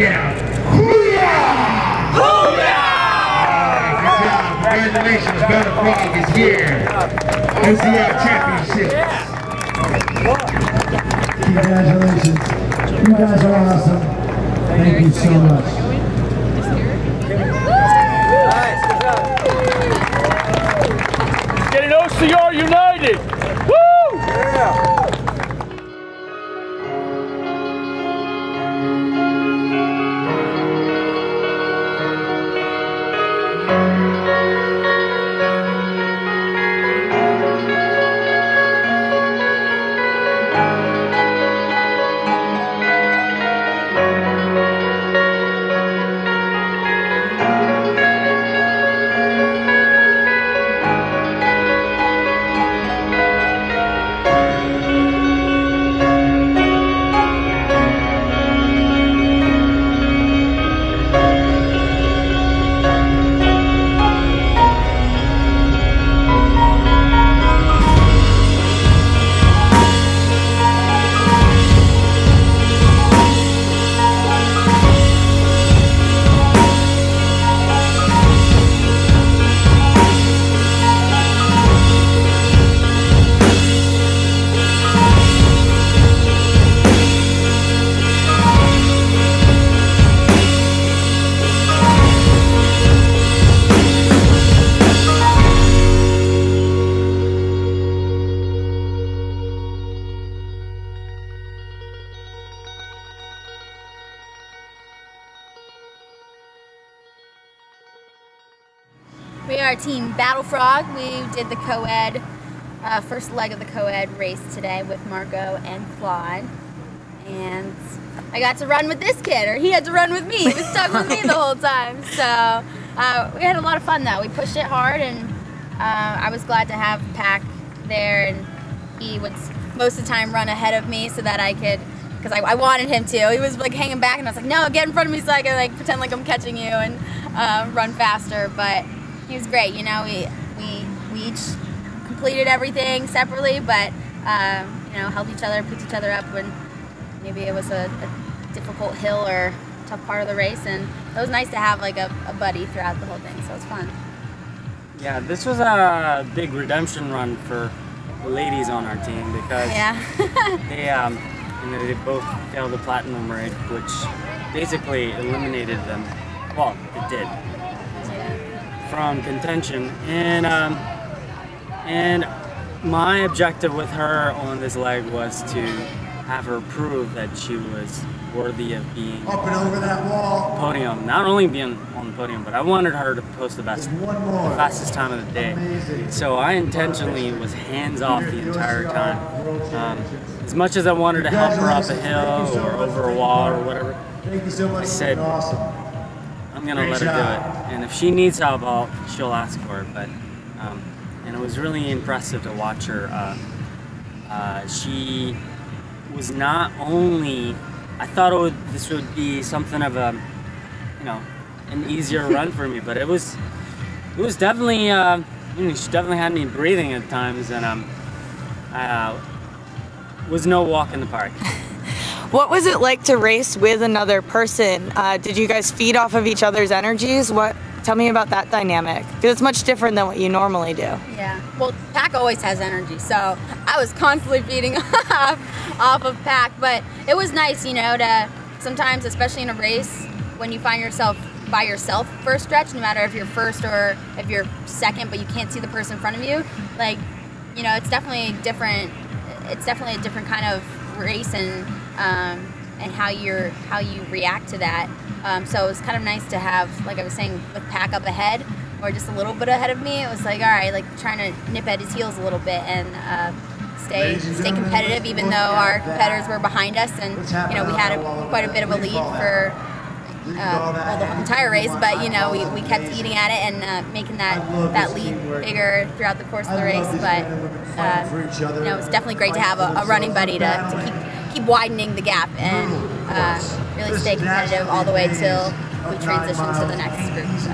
down. Hoo-yah! Hoo-yah! Good job. Congratulations, Battlefrog is here. OCR Championships. Congratulations. You guys are awesome. Thank you so much. Get an OCR United! Woo! Yeah! We are Team Battlefrog. We did the co-ed, first leg of the co-ed race today with Marco and Claude. And I got to run with this kid, or he had to run with me. He was stuck with me the whole time. So we had a lot of fun though. We pushed it hard, and I was glad to have Pac there, and he would most of the time run ahead of me so that I could, because I wanted him to. He was like hanging back, and I was like, no, get in front of me so I can like pretend like I'm catching you and run faster. But he was great, you know. We each completed everything separately, but you know, helped each other, picked each other up when maybe it was a difficult hill or tough part of the race, and it was nice to have like a buddy throughout the whole thing. So it was fun. Yeah, this was a big redemption run for the ladies on our team because they you know, they both failed the platinum raid, which basically eliminated them. Well, it did. From contention, and my objective with her on this leg was to have her prove that she was worthy of being Up and over that wall. podium. Not only being on the podium, but I wanted her to post the fastest time of the day. Amazing. So I intentionally was hands off the entire time. As much as I wanted to help her up a hill or over a wall or whatever, Thank you so much. I said, Awesome. I'm gonna let her do it, and if she needs help, she'll ask for it. But and it was really impressive to watch her. She was not only. I thought this would be something of a, you know, an easier run for me, but it was definitely. You know, she definitely had me breathing at times, and was no walk in the park. What was it like to race with another person? Did you guys feed off of each other's energies? Tell me about that dynamic, because it's much different than what you normally do. Yeah, well, Pac always has energy, so I was constantly feeding off of Pac, but it was nice, you know, to sometimes, especially in a race, when you find yourself by yourself for a stretch, no matter if you're first or if you're second, but you can't see the person in front of you, like, you know, it's definitely different. It's definitely a different kind of race, and how you react to that. So it was kind of nice to have, like I was saying, with Pac up ahead, or just a little bit ahead of me. It was like, all right, like trying to nip at his heels a little bit and stay competitive, even though our competitors were behind us, and you know, we had quite a bit of a lead for well, the entire race. But you know, we kept eating at it and making that lead bigger throughout the course of the race. But you know, it's definitely great to have a running buddy to keep widening the gap and really stay competitive all the way till we transition to the next group. So.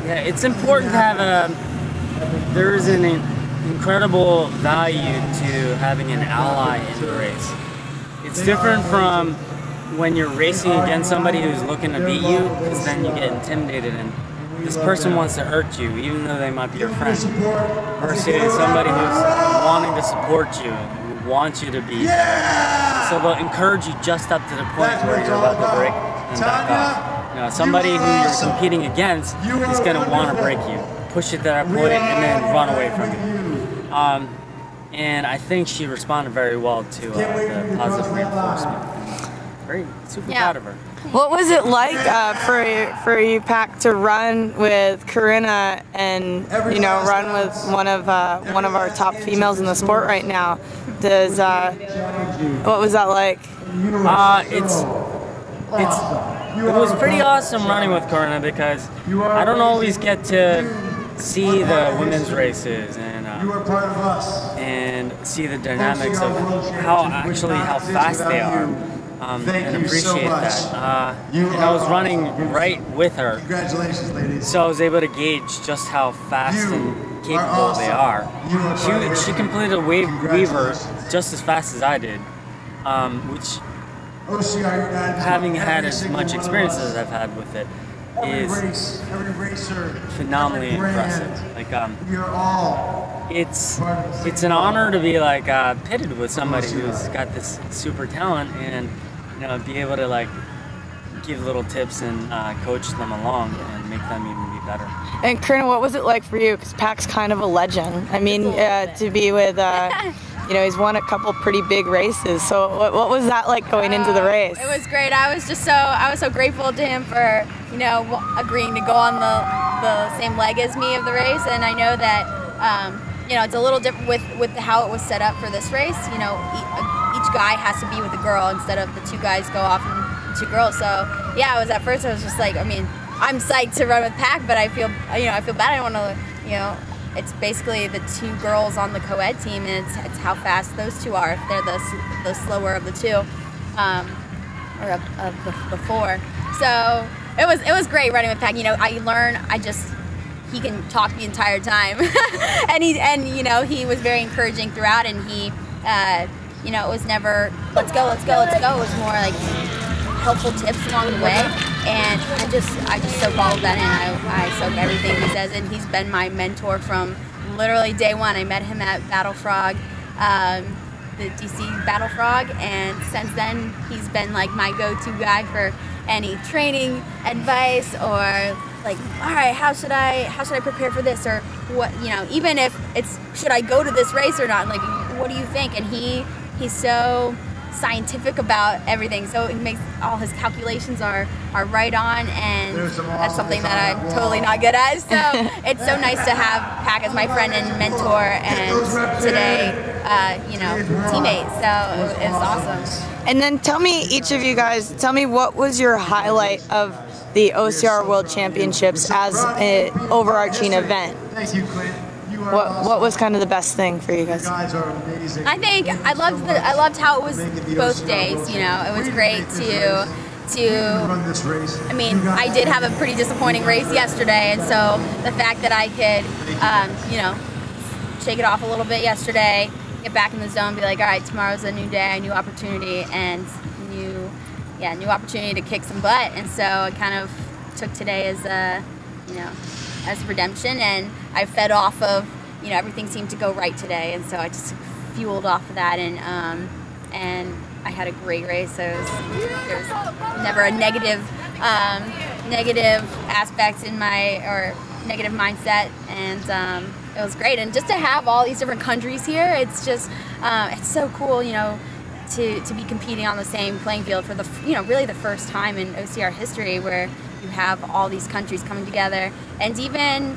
Yeah, it's important to have there is an incredible value to having an ally in the race. It's different from when you're racing against somebody who's looking to beat you, because then you get intimidated and this person wants to hurt you, even though they might be your friend, versus somebody who's wanting to support you, who wants you to be better. So they'll encourage you just up to the point where you're about to break and back off. You know, somebody who you're competing against is going to want to break you, push you to that point, and then run away from you. And I think she responded very well to the positive reinforcement. Very super proud of her. What was it like for you, Pac, to run with Corinna and run with one of our top females in the sport right now? What was that like? It was pretty awesome running with Corinna because I don't always get to see the women's races and see the dynamics of how fast they are. And appreciate that. And I was running right with her, so I was able to gauge just how fast and capable they are. She completed a weaver just as fast as I did, which, having had as much experience as I've had with it, is phenomenally impressive. Like, it's an honor to be like pitted with somebody who's got this super talent and be able to like give little tips and coach them along and make them even be better. And Corinna, what was it like for you? Because Pac's kind of a legend. I mean, to be with he's won a couple pretty big races. So what was that like going into the race? It was great. I was so grateful to him for agreeing to go on the same leg as me of the race. And I know that it's a little different with how it was set up for this race. Each guy has to be with a girl instead of the two guys go off and two girls. So yeah, I was just like, I'm psyched to run with Pac, but I feel bad. I don't want to, it's basically the two girls on the co-ed team, and it's how fast those two are. If they're the slower of the two, or of the four. So it was great running with Pac. He can talk the entire time, and he was very encouraging throughout, and he it was never let's go. It was more like helpful tips along the way, and I just so followed that in. I soak everything he says, and he's been my mentor from literally day one. I met him at Battlefrog, the DC Battlefrog, and since then he's been like my go-to guy for any training advice, or like, all right, how should I prepare for this, or what, even if it's should I go to this race or not, like, what do you think? And he's so scientific about everything, so it makes all his calculations are right on, and that's something that I'm totally not good at. So it's so nice to have Pac as my friend and mentor, and today, teammate. So it was awesome. And then tell me, each of you guys, what was your highlight of the OCR World Championships as an overarching event? Thank you, Clint. What was kind of the best thing for you guys? I think I loved how it was both days. It was great to. I did have a pretty disappointing race yesterday, and so the fact that I could, shake it off a little bit yesterday, get back in the zone, be like, all right, tomorrow's a new day, a new opportunity, and new opportunity to kick some butt. And so I kind of took today as as redemption, and I fed off of, everything seemed to go right today, and so I just fueled off of that, and I had a great race. So there's never a negative aspect in or negative mindset, and it was great. And just to have all these different countries here, it's just it's so cool, to be competing on the same playing field for the really the first time in OCR history, where you have all these countries coming together, and even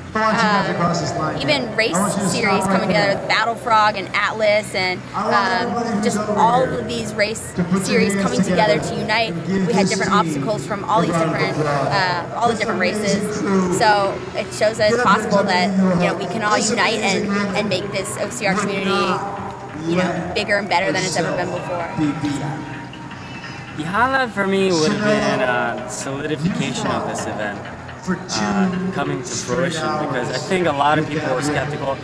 race series coming together with Battlefrog and Atlas, and just all of these race series coming together to unite. We had different obstacles from all these different all the different races, so it shows that it's possible that we can all unite and make this OCR community bigger and better than it's ever been before. The highlight for me would have been solidification of this event coming to fruition, because I think a lot of people were skeptical.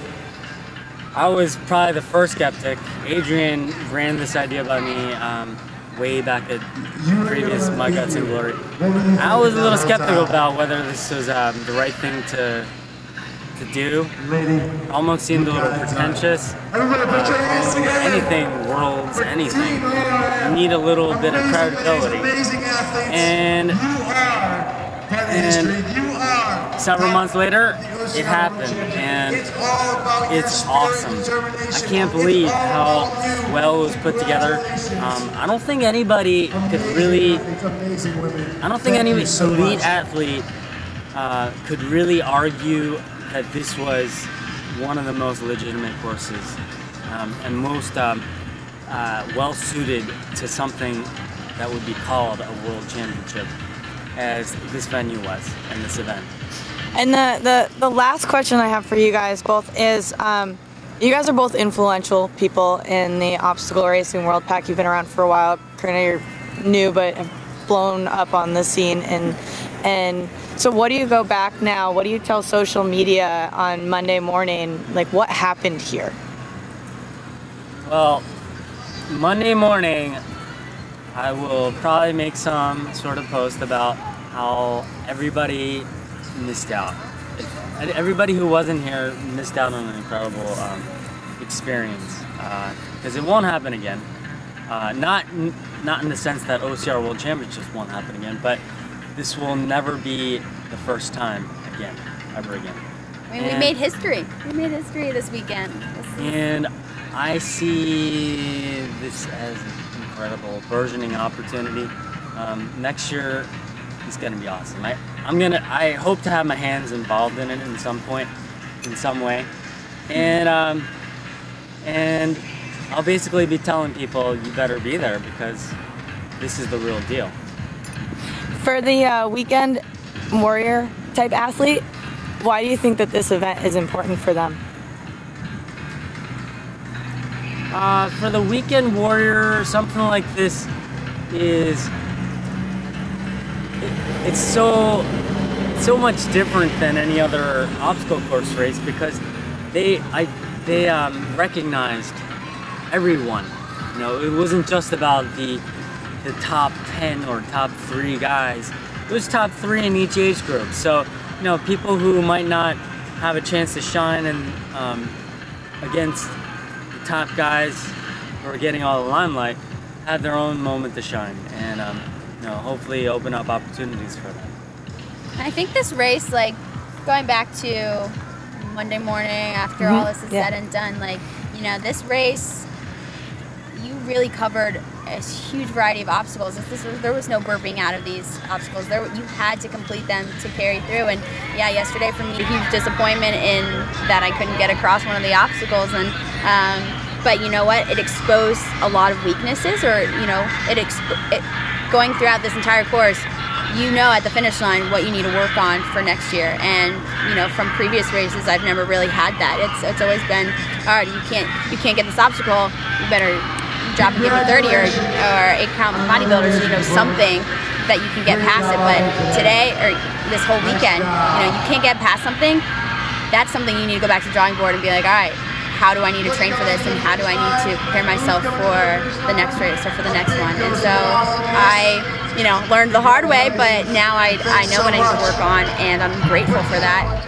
I was probably the first skeptic. Adrian ran this idea by me way back at previous My Guts and Glory. I was a little skeptical about whether this was the right thing to do. Almost seemed a little pretentious. Anything, worlds, anything. You need a little bit of credibility. And several months later, it happened, and it's awesome. I can't believe how well it was put together. I don't think anybody could really, I don't think any elite athlete could really argue that this was one of the most legitimate courses and most well suited to something that would be called a world championship, as this venue was and this event. And the last question I have for you guys both is, you guys are both influential people in the obstacle racing world. Pack, you've been around for a while. Corinna, you're new but have blown up on the scene. And so what do you go back now? What do you tell social media on Monday morning? Like, what happened here? Well, Monday morning, I will probably make some sort of post about how everybody missed out. Everybody who wasn't here missed out on an incredible experience, because it won't happen again. Not in the sense that OCR World Championships won't happen again, but this will never be the first time again, ever again. I mean, we made history. We made history this weekend. And I see this as an incredible burgeoning opportunity. Next year is going to be awesome. I hope to have my hands involved in it in some point, in some way, and I'll basically be telling people you better be there because this is the real deal. For the weekend warrior type athlete, why do you think that this event is important for them? For the weekend warrior, something like this is it's so much different than any other obstacle course race because they recognized everyone. You know, it wasn't just about the top 10 or top 3 guys. It was top 3 in each age group. So, you know, people who might not have a chance to shine and against the top guys who are getting all the limelight had their own moment to shine, and you know, hopefully open up opportunities for them. I think this race, like going back to Monday morning after all this is said and done, like, you know, this race, you really covered a huge variety of obstacles. There was no burping out of these obstacles. You had to complete them to carry through. And yeah, yesterday for me, a huge disappointment in that I couldn't get across one of the obstacles. And but you know what? It exposed a lot of weaknesses, or you know, going throughout this entire course, you know at the finish line what you need to work on for next year. And you know, from previous races, I've never really had that. It's always been, all right, you can't get this obstacle, you better drop and give me 30 or 8 count bodybuilders, so you know something that you can get past it. But today, or this whole weekend, you know, you can't get past something. That's something you need to go back to the drawing board and be like, all right, how do I need to train for this, and how do I need to prepare myself for the next race or for the next one? And so I, you know, learned the hard way, but now I know what I need to work on, and I'm grateful for that.